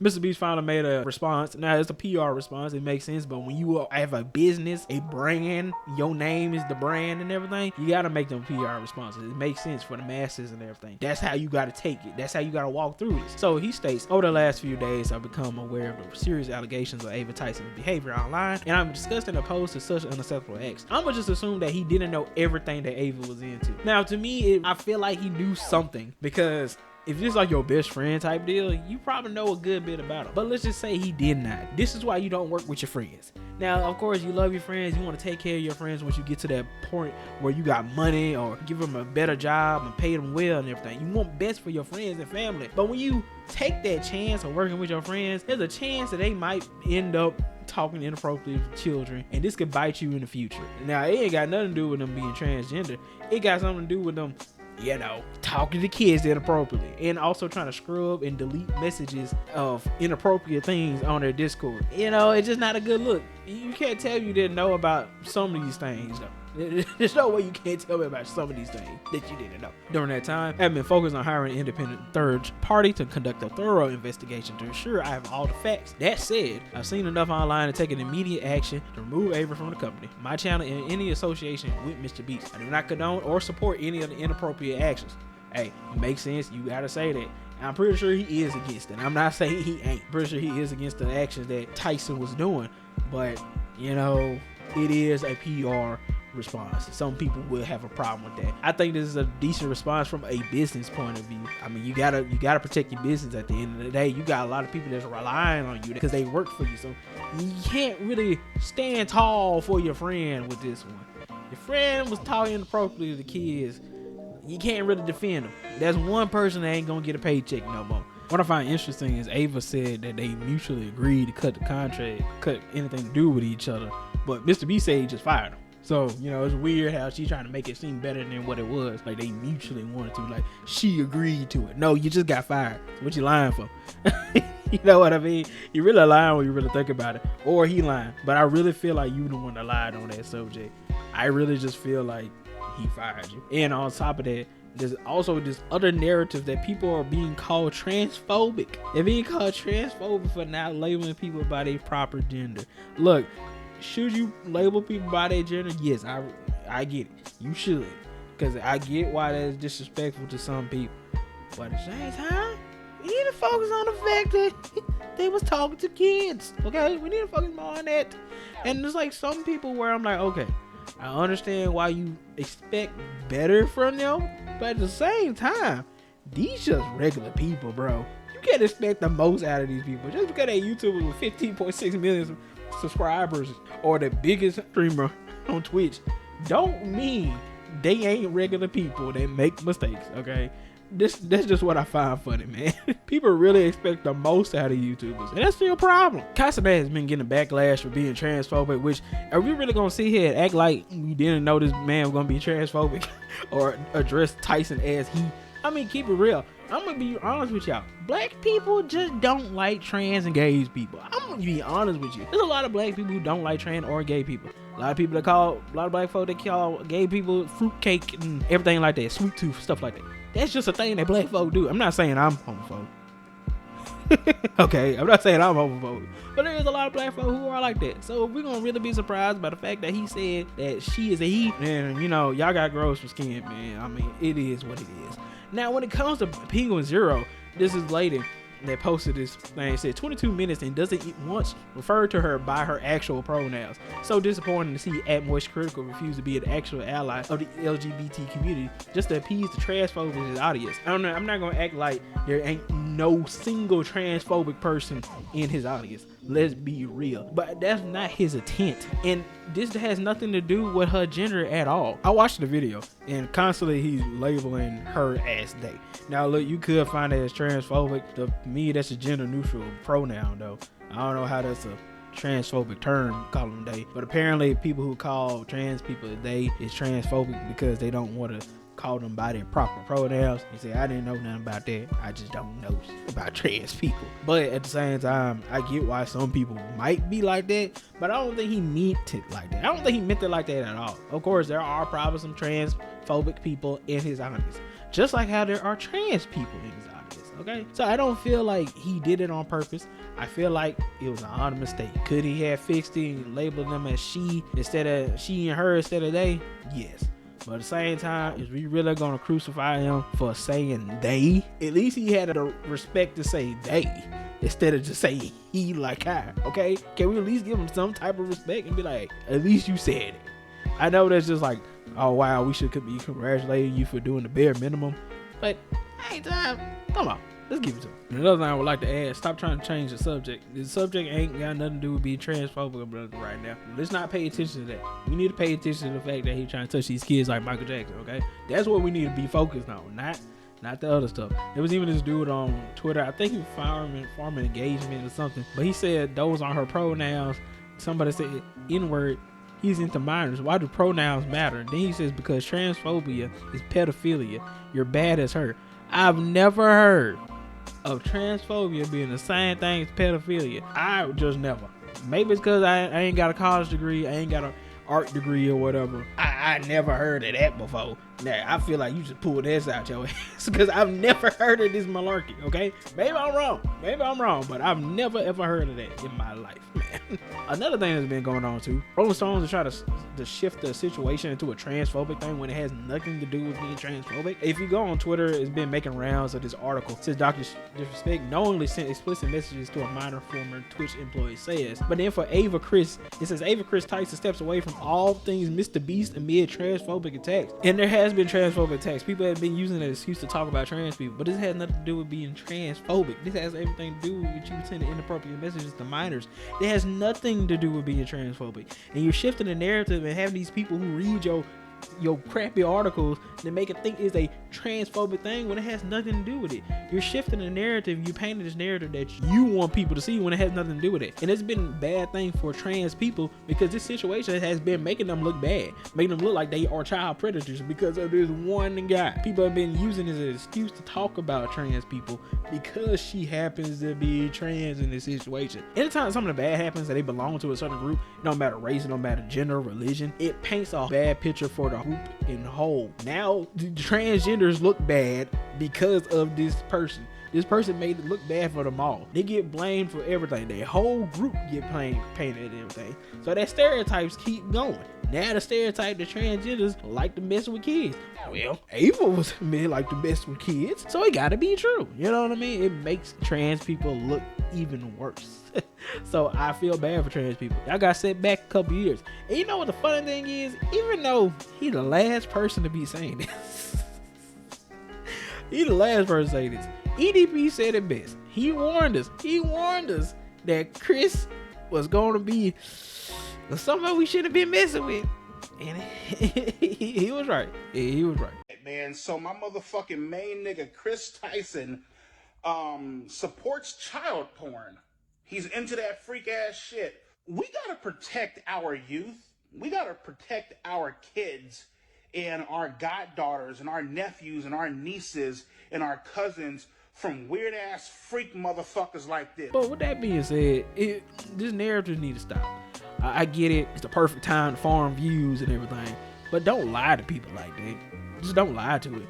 MrBeast finally made a response. Now, it's a PR response. It makes sense. But when you have a business, a brand, your name is the brand and everything, you got to make them PR responses. It makes sense for the masses and everything. That's how you got to take it. That's how you got to walk through this. So he states, over the last few days, I've become aware of the serious allegations of Ava Tyson's behavior online, and I'm disgusted and opposed to such unacceptable acts. I'm going to just assume that he didn't know everything that Ava was into. Now, to me, I feel like he knew something, because if this is like your best friend type deal, you probably know a good bit about him. But let's just say he did not. This is why you don't work with your friends. Now, of course, you love your friends. You want to take care of your friends once you get to that point where you got money, or give them a better job and pay them well and everything. You want best for your friends and family. But when you take that chance of working with your friends, there's a chance that they might end up talking inappropriately to children, and this could bite you in the future. Now, it ain't got nothing to do with them being transgender. It got something to do with them, you know, talking to kids inappropriately, and also trying to scrub and delete messages of inappropriate things on their Discord. You know, it's just not a good look. You can't tell you didn't know about some of these things, though. There's no way you can't tell me about some of these things that you didn't know. During that time, I've been focused on hiring an independent third party to conduct a thorough investigation to ensure I have all the facts. That said, I've seen enough online to take an immediate action to remove Ava from the company, my channel, and any association with MrBeast. I do not condone or support any of the inappropriate actions. Hey, it makes sense. You gotta say that. I'm pretty sure he is against it. I'm not saying he ain't. Pretty sure he is against the actions that Tyson was doing. But, you know, it is a PR response. Some people will have a problem with that. I think this is a decent response from a business point of view. I mean, you gotta protect your business. At the end of the day, you got a lot of people that's relying on you because they work for you, so you can't really stand tall for your friend with this one. Your friend was talking inappropriately to the kids. You can't really defend them. There's one person that ain't gonna get a paycheck no more. What I find interesting is Ava said that they mutually agreed to cut the contract, cut anything to do with each other, but MrBeast said he just fired him. So, you know, it's weird how she's trying to make it seem better than what it was. Like, they mutually wanted to. Like, she agreed to it. No, you just got fired. So what you lying for? You know what I mean? You really lying when you really think about it. Or he lying. But I really feel like you the one that lied on that subject. I really just feel like he fired you. And on top of that, there's also this other narrative that people are being called transphobic. They're being called transphobic for not labeling people by their proper gender. Look, should you label people by their gender? Yes, I get it. You should. Because I get why that's disrespectful to some people. But at the same time, we need to focus on the fact that they was talking to kids. Okay? We need to focus more on that. And there's like some people where I'm like, okay, I understand why you expect better from them. But at the same time, these just regular people, bro. You can't expect the most out of these people. Just because they YouTubers with 15.6 million subscribers or the biggest streamer on Twitch don't mean they ain't regular people that make mistakes. Okay, that's just what I find funny, man. People really expect the most out of YouTubers, and that's still a problem. Tyson has been getting a backlash for being transphobic, which are we really gonna sit here and act like we didn't know this man was gonna be transphobic or address Tyson as he? I mean, keep it real. I'm gonna be honest with y'all. Black people just don't like trans and gay people. I'm gonna be honest with you. There's a lot of black people who don't like trans or gay people. A lot of black folk that call gay people fruitcake and everything like that, sweet tooth, stuff like that. That's just a thing that black folk do. I'm not saying I'm homophobic. Okay, I'm not saying I'm homophobic, but there is a lot of black folk who are like that. So if we're gonna really be surprised by the fact that he said that she is a he, then, you know, y'all got gross skin, man. I mean, it is what it is. Now, when it comes to Penguin Zero, this is lady that posted this thing. It said 22 minutes and doesn't once refer to her by her actual pronouns. So disappointing to see Moist Critical refuse to be an actual ally of the LGBT community just to appease the transphobic in his audience. I don't know. I'm not gonna act like there ain't no single transphobic person in his audience. Let's be real. But that's not his intent. And this has nothing to do with her gender at all. I watched the video and constantly he's labeling her as they. Now look, you could find it as transphobic. To me, that's a gender neutral pronoun though. I don't know how that's a transphobic term, call them they. But apparently people who call trans people they is transphobic because they don't want to call them by their proper pronouns. You say, I didn't know nothing about that. I just don't know about trans people. But at the same time, I get why some people might be like that, but I don't think he meant it like that. I don't think he meant it like that at all. Of course, there are probably some transphobic people in his audience, just like how there are trans people in his audience. Okay, so I don't feel like he did it on purpose. I feel like it was an honest mistake. Could he have fixed it and labeled them as she instead of she and her instead of they? Yes. But at the same time, is we really gonna crucify him for saying they? At least he had the respect to say they instead of just saying he like I. Okay, can we at least give him some type of respect and be like, at least you said it? I know that's just like, oh wow, we should be congratulating you for doing the bare minimum, but hey, time, come on, let's give it to him. Another thing I would like to add, stop trying to change the subject. The subject ain't got nothing to do with being transphobic right now. Let's not pay attention to that. We need to pay attention to the fact that he's trying to touch these kids like Michael Jackson, okay? That's what we need to be focused on, not the other stuff. There was even this dude on Twitter, I think he was farming engagement or something, but he said those aren't her pronouns. Somebody said N-word. He's into minors. Why do pronouns matter? Then he says because transphobia is pedophilia. You're bad as her. I've never heard of transphobia being the same thing as pedophilia. I just never. Maybe it's because I ain't got a college degree. I ain't got an art degree or whatever. I never heard of that before. Now, I feel like you just pulled this out your ass because I've never heard of this malarkey, okay? Maybe I'm wrong, but I've never ever heard of that in my life, man. Another thing that's been going on too, Rolling Stones are trying to shift the situation into a transphobic thing when it has nothing to do with being transphobic. If you go on Twitter, it's been making rounds of this article. It says Dr. Disrespect knowingly sent explicit messages to a minor former Twitch employee says. But then for Ava Kris, it says Ava Kris Tyson steps away from all things MrBeast amid transphobic attacks. And there has been transphobic attacks. People have been using that excuse to talk about trans people, but this has nothing to do with being transphobic. This has everything to do with you sending inappropriate messages to minors. It has nothing to do with being transphobic. And you're shifting the narrative and having these people who read your crappy articles to make it think it's a transphobic thing when it has nothing to do with it. You're shifting the narrative. You painted this narrative that you want people to see when it has nothing to do with it. And it's been a bad thing for trans people because this situation has been making them look bad, making them look like they are child predators because of this one guy. People have been using this as an excuse to talk about trans people because she happens to be trans in this situation. Anytime something bad happens that they belong to a certain group, no matter race, no matter gender, religion, it paints a bad picture for the group in whole. Now the transgenders look bad because of this person. This person made it look bad for them all. They get blamed for everything. Their whole group get painted and everything. So that stereotypes keep going. Now the stereotype that transgenders like to mess with kids. Well, Ava was men like to mess with kids, so it gotta be true. You know what I mean? It makes trans people look even worse. So I feel bad for trans people. I got set back a couple years. And you know what the funny thing is? Even though he the last person to be saying this, he the last person to say this. EDP said it best. He warned us that Chris was going to be somebody we shouldn't have been messing with. And he was right. He was right. Man, so my motherfucking main nigga Kris Tyson supports child porn. He's into that freak ass shit. We gotta protect our youth. We gotta protect our kids and our goddaughters and our nephews and our nieces and our cousins from weird ass freak motherfuckers like this. But with that being said, this narrative needs to stop. I get it. It's the perfect time to farm views and everything. But don't lie to people like that. Just don't lie to it.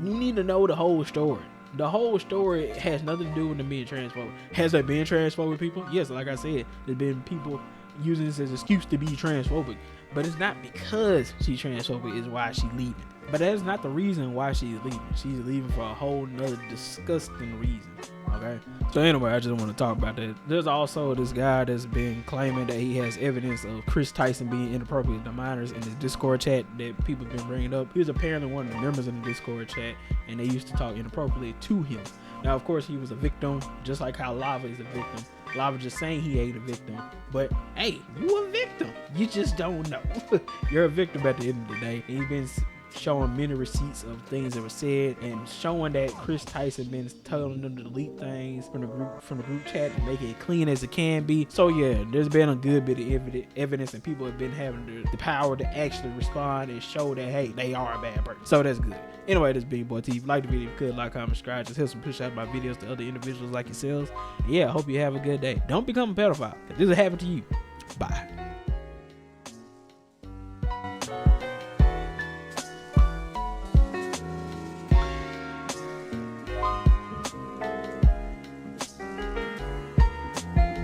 You need to know the whole story. The whole story has nothing to do with them being transphobic. Has there been transphobic people? Yes, like I said, there's been people using this as an excuse to be transphobic. But it's not because she's transphobic is why she's leaving. But that's not the reason why she's leaving. She's leaving for a whole nother disgusting reason. Okay? So anyway, I just want to talk about that. There's also this guy that's been claiming that he has evidence of Kris Tyson being inappropriate to minors in his Discord chat that people have been bringing up. He was apparently one of the members in the Discord chat, and they used to talk inappropriately to him. Now, of course, he was a victim, just like how Lava is a victim. Lava just saying he ain't a victim, but hey, you a victim. You just don't know. You're a victim at the end of the day. And he's been showing many receipts of things that were said and showing that Kris Tyson been telling them to delete things from the group chat and make it clean as it can be. So yeah, there's been a good bit of evidence and people have been having the power to actually respond and show that hey, they are a bad person. So that's good. Anyway, this is Big Boy T. If you like the video, if you could like, comment, subscribe. Just help some push out my videos to other individuals like yourselves. And yeah, I hope you have a good day. Don't become a pedophile. If this will happen to you, bye.